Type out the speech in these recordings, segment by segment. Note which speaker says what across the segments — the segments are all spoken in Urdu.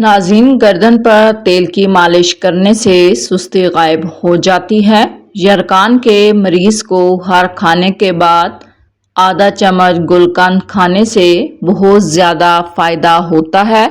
Speaker 1: ناظرین، گردن پر تیل کی مالش کرنے سے سستی غائب ہو جاتی ہے۔ یرقان کے مریض کو ہر کھانے کے بعد آدھا چمچ گلقند کھانے سے بہت زیادہ فائدہ ہوتا ہے۔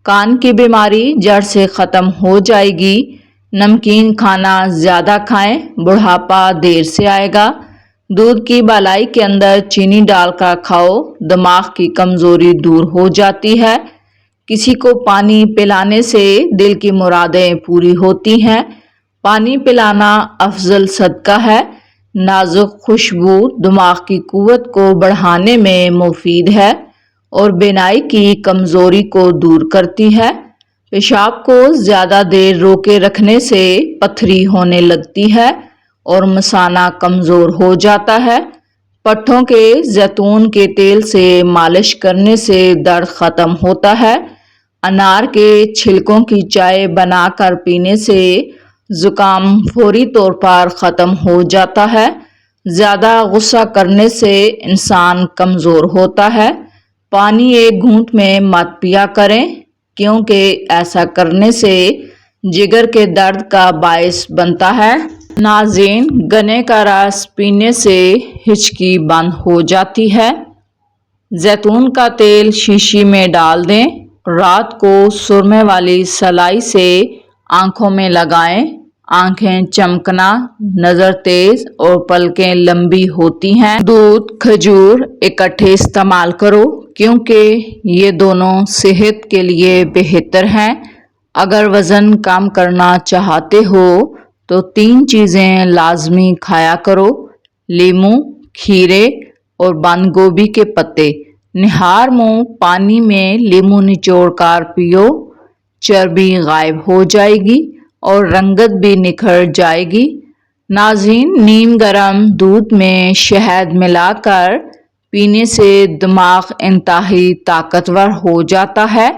Speaker 1: کان کی بیماری جڑ سے ختم ہو جائے گی۔ نمکین کھانا زیادہ کھائیں، بڑھاپا دیر سے آئے گا۔ دودھ کی بالائی کے اندر چینی ڈال کر کھاؤ، دماغ کی کمزوری دور ہو جاتی ہے۔ کسی کو پانی پلانے سے دل کی مرادیں پوری ہوتی ہیں۔ پانی پلانا افضل صدقہ ہے۔ نازک خوشبو دماغ کی قوت کو بڑھانے میں مفید ہے اور بینائی کی کمزوری کو دور کرتی ہے۔ پیشاب کو زیادہ دیر روکے رکھنے سے پتھری ہونے لگتی ہے اور مثانہ کمزور ہو جاتا ہے۔ پٹھوں کے زیتون کے تیل سے مالش کرنے سے درد ختم ہوتا ہے۔ انار کے چھلکوں کی چائے بنا کر پینے سے زکام فوری طور پر ختم ہو جاتا ہے۔ زیادہ غصہ کرنے سے انسان کمزور ہوتا ہے۔ پانی ایک گھونٹ میں مت پیا کریں، کیونکہ ایسا کرنے سے جگر کے درد کا باعث بنتا ہے۔ ناظرین، گنے کا رس پینے سے ہچکی بند ہو جاتی ہے۔ زیتون کا تیل شیشی میں ڈال دیں، رات کو سرمے والی سلائی سے آنکھوں میں لگائیں۔ آنکھیں چمکنا، نظر تیز اور پلکیں لمبی ہوتی ہیں۔ دودھ، کھجور اکٹھے استعمال کرو، کیونکہ یہ دونوں صحت کے لیے بہتر ہیں۔ اگر وزن کم کرنا چاہتے ہو تو 3 چیزیں لازمی کھایا کرو: لیموں، کھیرے اور بند گوبھی کے پتے۔ نہار منہ پانی میں لیموں نچوڑ کر پیو، چربی غائب ہو جائے گی اور رنگت بھی نکھر جائے گی۔ ناظرین، نیم گرم دودھ میں شہد ملا کر پینے سے دماغ انتہائی طاقتور ہو جاتا ہے۔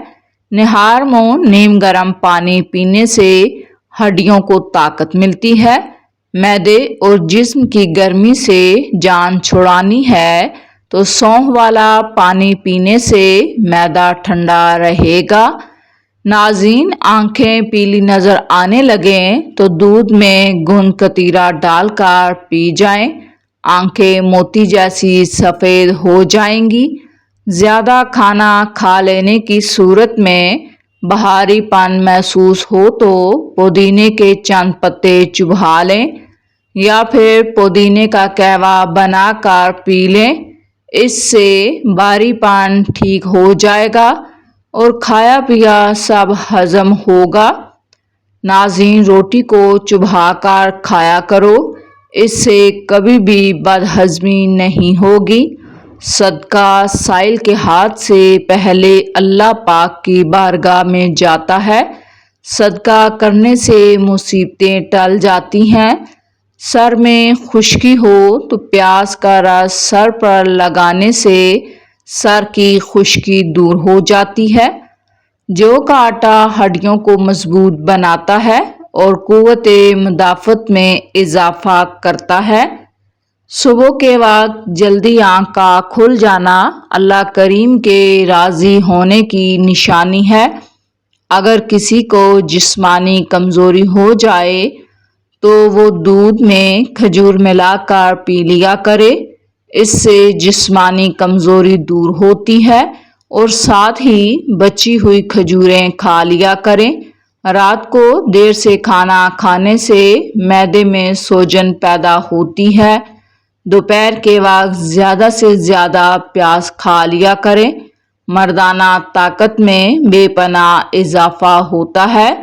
Speaker 1: نہار منہ نیم گرم پانی پینے سے ہڈیوں کو طاقت ملتی ہے۔ معدے اور جسم کی گرمی سے جان چھڑانی ہے تو سونف والا پانی پینے سے معدہ ٹھنڈا رہے گا۔ ناظرین، آنکھیں پیلی نظر آنے لگیں تو دودھ میں گوند کتیرا ڈال کر پی جائیں، آنکھیں موتی جیسی سفید ہو جائیں گی۔ زیادہ کھانا کھا لینے کی صورت میں بھاری پن محسوس ہو تو پودینے کے چند پتے چبا لیں یا پھر پودینے کا قہوہ بنا کر پی لیں۔ اس سے بھاری پن ٹھیک ہو جائے گا اور کھایا پیا سب ہضم ہوگا۔ ناظرین، روٹی کو چبا کر کھایا کرو، اس سے کبھی بھی بدہضمی نہیں ہوگی۔ صدقہ سائل کے ہاتھ سے پہلے اللہ پاک کی بارگاہ میں جاتا ہے۔ صدقہ کرنے سے مصیبتیں ٹل جاتی ہیں۔ سر میں خشکی ہو تو پیاز کا رس سر پر لگانے سے سر کی خشکی دور ہو جاتی ہے۔ جو کا آٹا ہڈیوں کو مضبوط بناتا ہے اور قوت مدافعت میں اضافہ کرتا ہے۔ صبح کے وقت جلدی آنکھ کا کھل جانا اللہ کریم کے راضی ہونے کی نشانی ہے۔ اگر کسی کو جسمانی کمزوری ہو جائے تو وہ دودھ میں کھجور ملا کر پی لیا کرے، اس سے جسمانی کمزوری دور ہوتی ہے اور ساتھ ہی بچی ہوئی کھجوریں کھا لیا کریں۔ رات کو دیر سے کھانا کھانے سے معدے میں سوجن پیدا ہوتی ہے۔ دوپہر کے وقت زیادہ سے زیادہ پیاز کھا لیا کریں، مردانہ طاقت میں بے پناہ اضافہ ہوتا ہے۔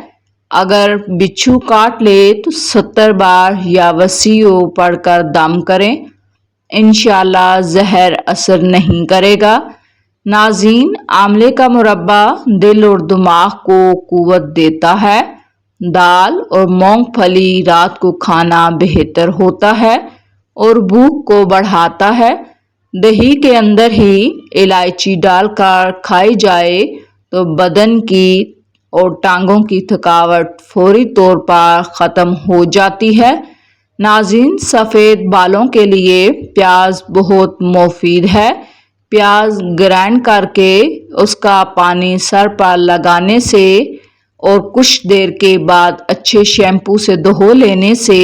Speaker 1: اگر بچھو کاٹ لے تو 70 بار یا وسیع پڑھ کر دم کریں، انشاءاللہ زہر اثر نہیں کرے گا۔ ناظرین، آملے کا مربع دل اور دماغ کو قوت دیتا ہے۔ دال اور مونگ پھلی رات کو کھانا بہتر ہوتا ہے اور بھوک کو بڑھاتا ہے۔ دہی کے اندر ہی الائچی ڈال کر کھائی جائے تو بدن کی اور ٹانگوں کی تھکاوٹ فوری طور پر ختم ہو جاتی ہے۔ ناظرین، سفید بالوں کے لیے پیاز بہت مفید ہے۔ پیاز گرائنڈ کر کے اس کا پانی سر پر لگانے سے اور کچھ دیر کے بعد اچھے شیمپو سے دھو لینے سے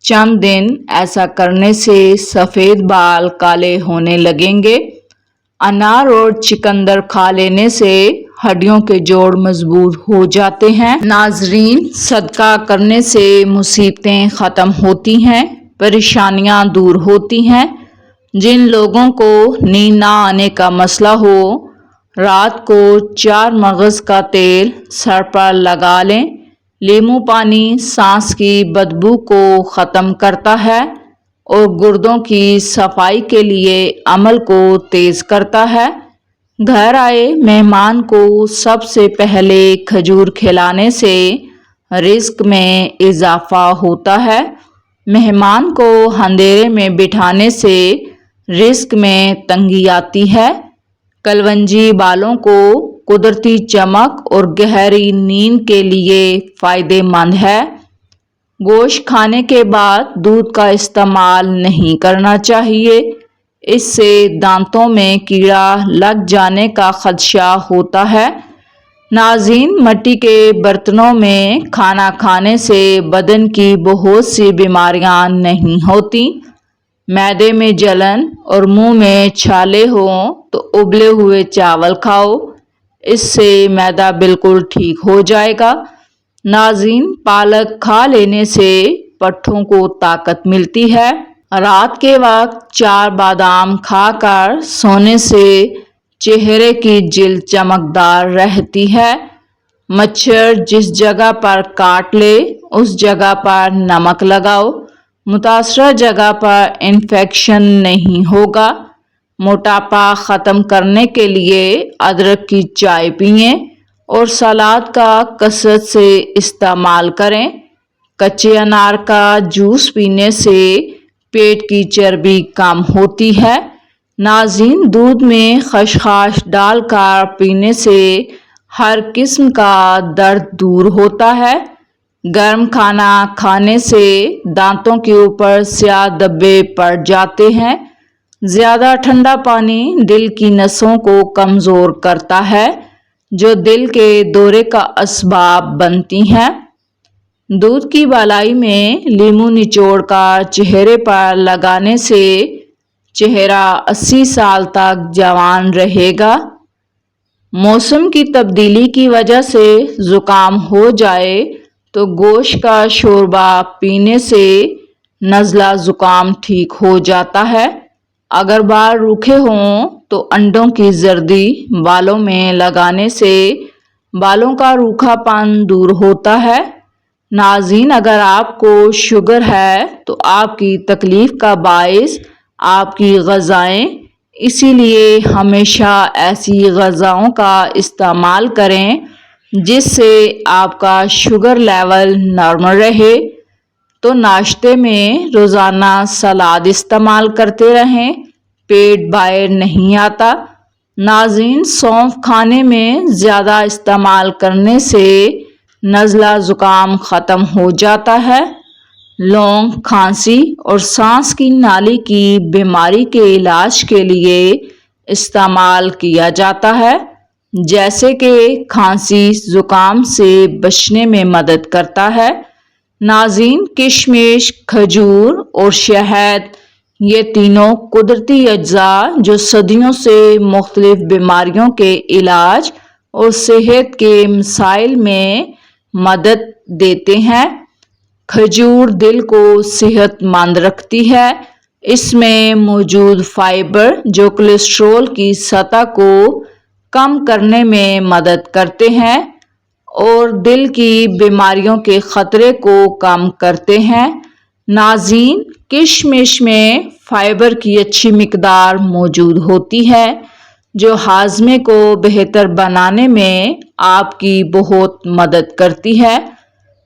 Speaker 1: چند دن ایسا کرنے سے سفید بال کالے ہونے لگیں گے۔ انار اور چقندر کھا لینے سے ہڈیوں کے جوڑ مضبوط ہو جاتے ہیں۔ ناظرین، صدقہ کرنے سے مصیبتیں ختم ہوتی ہیں، پریشانیاں دور ہوتی ہیں۔ جن لوگوں کو نیند نہ آنے کا مسئلہ ہو، رات کو 4 مغز کا تیل سر پر لگا لیں۔ لیمو پانی سانس کی بدبو کو ختم کرتا ہے اور گردوں کی صفائی کے لیے عمل کو تیز کرتا ہے۔ گھر آئے مہمان کو سب سے پہلے کھجور کھلانے سے رزق میں اضافہ ہوتا ہے۔ مہمان کو اندھیرے میں بٹھانے سے رزق میں تنگی آتی ہے۔ کلونجی بالوں کو قدرتی چمک اور گہری نیند کے لیے فائدہ مند ہے۔ گوشت کھانے کے بعد دودھ کا استعمال نہیں کرنا چاہیے، اس سے دانتوں میں کیڑا لگ جانے کا خدشہ ہوتا ہے۔ ناظرین، مٹی کے برتنوں میں کھانا کھانے سے بدن کی بہت سی بیماریاں نہیں ہوتی۔ معدے میں جلن اور منہ میں چھالے ہوں تو ابلے ہوئے چاول کھاؤ، اس سے معدہ بالکل ٹھیک ہو جائے گا۔ ناظرین، پالک کھا لینے سے پٹھوں کو طاقت ملتی ہے۔ رات کے وقت 4 بادام کھا کر سونے سے چہرے کی جلد چمکدار رہتی ہے۔ مچھر جس جگہ پر کاٹ لے اس جگہ پر نمک لگاؤ، متاثرہ جگہ پر انفیکشن نہیں ہوگا۔ موٹاپا ختم کرنے کے لیے ادرک کی چائے پئیں اور سلاد کا کثرت سے استعمال کریں۔ کچے انار کا جوس پینے سے پیٹ کی چربی کم ہوتی ہے۔ ناظرین، دودھ میں خسخاس ڈال کر پینے سے ہر قسم کا درد دور ہوتا ہے۔ گرم کھانا کھانے سے دانتوں کے اوپر سیاہ دھبے پڑ جاتے ہیں۔ زیادہ ٹھنڈا پانی دل کی نسوں کو کمزور کرتا ہے، جو دل کے دورے کا اسباب بنتی ہیں۔ دودھ کی بالائی میں لیمو نچوڑ کر چہرے پر لگانے سے چہرہ 80 سال تک جوان رہے گا۔ موسم کی تبدیلی کی وجہ سے زکام ہو جائے تو گوشت کا شوربہ پینے سے نزلہ زکام ٹھیک ہو جاتا ہے۔ اگر بال روکھے ہوں تو انڈوں کی زردی بالوں میں لگانے سے بالوں کا روکھا پن دور ہوتا ہے۔ ناظرین، اگر آپ کو شوگر ہے تو آپ کی تکلیف کا باعث آپ کی غذائیں، اسی لیے ہمیشہ ایسی غذاؤں کا استعمال کریں جس سے آپ کا شوگر لیول نارمل رہے۔ تو ناشتے میں روزانہ سلاد استعمال کرتے رہیں، پیٹ باہر نہیں آتا۔ ناظرین، سونف کھانے میں زیادہ استعمال کرنے سے نزلہ زکام ختم ہو جاتا ہے۔ لونگ کھانسی اور سانس کی نالی کی بیماری کے علاج کے لیے استعمال کیا جاتا ہے، جیسے کہ کھانسی زکام سے بچنے میں مدد کرتا ہے۔ ناظرین، کشمش، کھجور اور شہد، یہ تینوں قدرتی اجزاء جو صدیوں سے مختلف بیماریوں کے علاج اور صحت کے مسائل میں مدد دیتے ہیں۔ کھجور دل کو صحت مند رکھتی ہے۔ اس میں موجود فائبر جو کولیسٹرول کی سطح کو کم کرنے میں مدد کرتے ہیں اور دل کی بیماریوں کے خطرے کو کم کرتے ہیں۔ ناظرین، کشمش میں فائبر کی اچھی مقدار موجود ہوتی ہے جو ہاضمے کو بہتر بنانے میں آپ کی بہت مدد کرتی ہے۔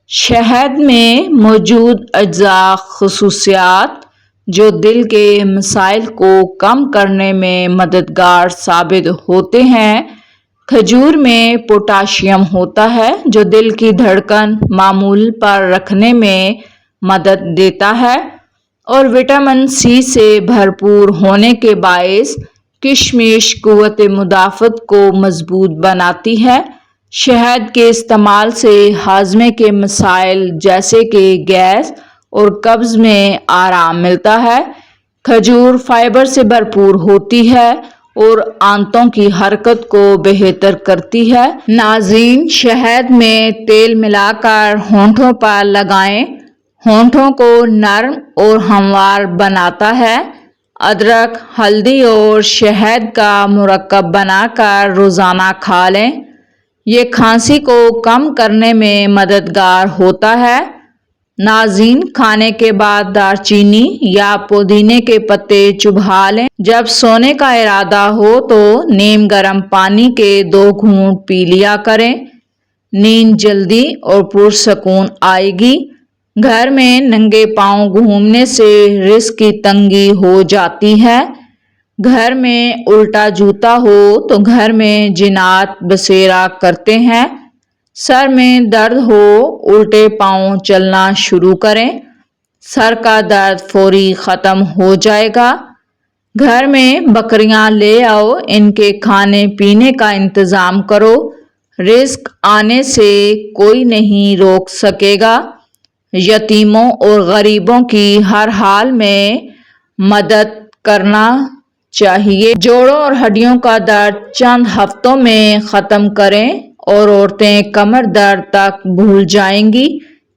Speaker 1: شہد میں موجود اجزاء خصوصیات جو دل کے مسائل کو کم کرنے میں مددگار ثابت ہوتے ہیں۔ کھجور میں پوٹاشیم ہوتا ہے جو دل کی دھڑکن معمول پر رکھنے میں مدد دیتا ہے اور وٹامن سی سے بھرپور ہونے کے باعث کشمش قوت مدافعت کو مضبوط بناتی ہے۔ شہد کے استعمال سے ہاضمے کے مسائل جیسے کہ گیس اور قبض میں آرام ملتا ہے۔ کھجور فائبر سے بھرپور ہوتی ہے اور آنتوں کی حرکت کو بہتر کرتی ہے۔ ناظرین، شہد میں تیل ملا کر ہونٹوں پر لگائیں، ہونٹوں کو نرم اور ہموار بناتا ہے۔ ادرک، ہلدی اور شہد کا مرکب بنا کر روزانہ کھا لیں، یہ کھانسی کو کم کرنے میں مددگار ہوتا ہے۔ ناظرین، کھانے کے بعد دار چینی یا پودینے کے پتے چبا لیں۔ جب سونے کا ارادہ ہو تو نیم گرم پانی کے 2 گھونٹ پی لیا کریں، نیند جلدی اور پرسکون آئے گی۔ گھر میں ننگے پاؤں گھومنے سے رزق کی تنگی ہو جاتی ہے۔ گھر میں الٹا جوتا ہو تو گھر میں جنات بسیرا کرتے ہیں۔ سر میں درد ہو، الٹے پاؤں چلنا شروع کریں، سر کا درد فوری ختم ہو جائے گا۔ گھر میں بکریاں لے آؤ، ان کے کھانے پینے کا انتظام کرو، رزق آنے سے کوئی نہیں روک سکے گا۔ یتیموں اور غریبوں کی ہر حال میں مدد کرنا چاہیے۔ جوڑوں اور ہڈیوں کا درد چند ہفتوں میں ختم کریں اور عورتیں کمر درد تک بھول جائیں گی۔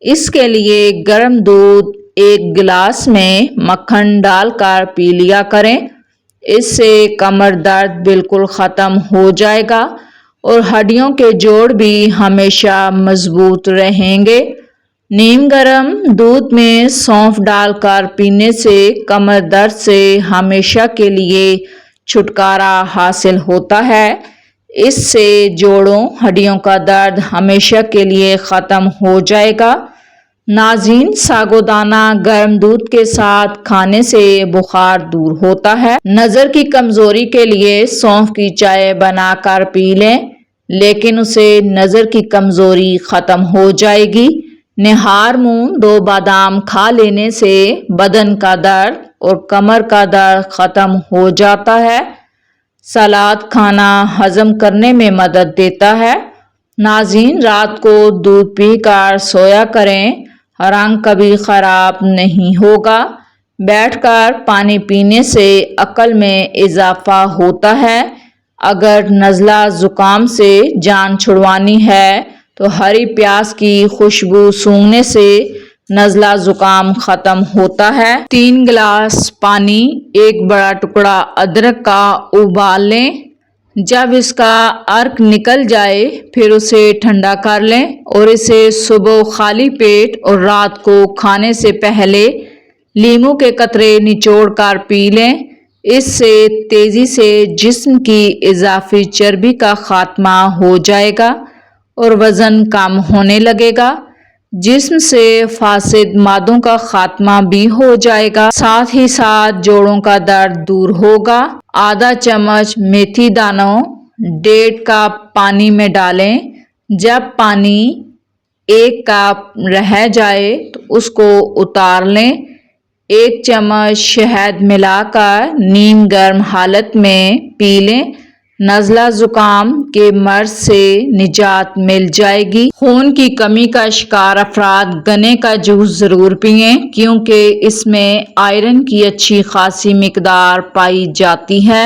Speaker 1: اس کے لیے گرم دودھ 1 گلاس میں مکھن ڈال کر پی لیا کریں، اس سے کمر درد بالکل ختم ہو جائے گا اور ہڈیوں کے جوڑ بھی ہمیشہ مضبوط رہیں گے۔ نیم گرم دودھ میں سونف ڈال کر پینے سے کمر درد سے ہمیشہ کے لیے چھٹکارا حاصل ہوتا ہے، اس سے جوڑوں ہڈیوں کا درد ہمیشہ کے لیے ختم ہو جائے گا۔ ناظرین، ساگودانہ گرم دودھ کے ساتھ کھانے سے بخار دور ہوتا ہے۔ نظر کی کمزوری کے لیے سونف کی چائے بنا کر پی لیں، لیکن اسے نظر کی کمزوری ختم ہو جائے گی۔ نہار منہ 2 بادام کھا لینے سے بدن کا درد اور کمر کا درد ختم ہو جاتا ہے۔ سلاد کھانا ہضم کرنے میں مدد دیتا ہے۔ ناظرین، رات کو دودھ پی کر سویا کریں، رنگ کبھی خراب نہیں ہوگا۔ بیٹھ کر پانی پینے سے عقل میں اضافہ ہوتا ہے۔ اگر نزلہ زکام سے جان چھڑوانی ہے تو ہری پیاز کی خوشبو سونگھنے سے نزلہ زکام ختم ہوتا ہے۔ 3 گلاس پانی، 1 بڑا ٹکڑا ادرک کا ابال لیں، جب اس کا عرق نکل جائے پھر اسے ٹھنڈا کر لیں اور اسے صبح خالی پیٹ اور رات کو کھانے سے پہلے لیموں کے قطرے نچوڑ کر پی لیں، اس سے تیزی سے جسم کی اضافی چربی کا خاتمہ ہو جائے گا اور وزن کم ہونے لگے گا۔ جسم سے فاسد مادوں کا خاتمہ بھی ہو جائے گا، ساتھ ہی ساتھ جوڑوں کا درد دور ہوگا۔ آدھا چمچ میتھی دانوں 1.5 کپ پانی میں ڈالیں، جب پانی 1 کپ رہ جائے تو اس کو اتار لیں۔ 1 چمچ شہد ملا کر نیم گرم حالت میں پی لیں، نزلہ زکام کے مرض سے نجات مل جائے گی۔ خون کی کمی کا شکار افراد گنے کا جوس ضرور پئیں، کیونکہ اس میں آئرن کی اچھی خاصی مقدار پائی جاتی ہے۔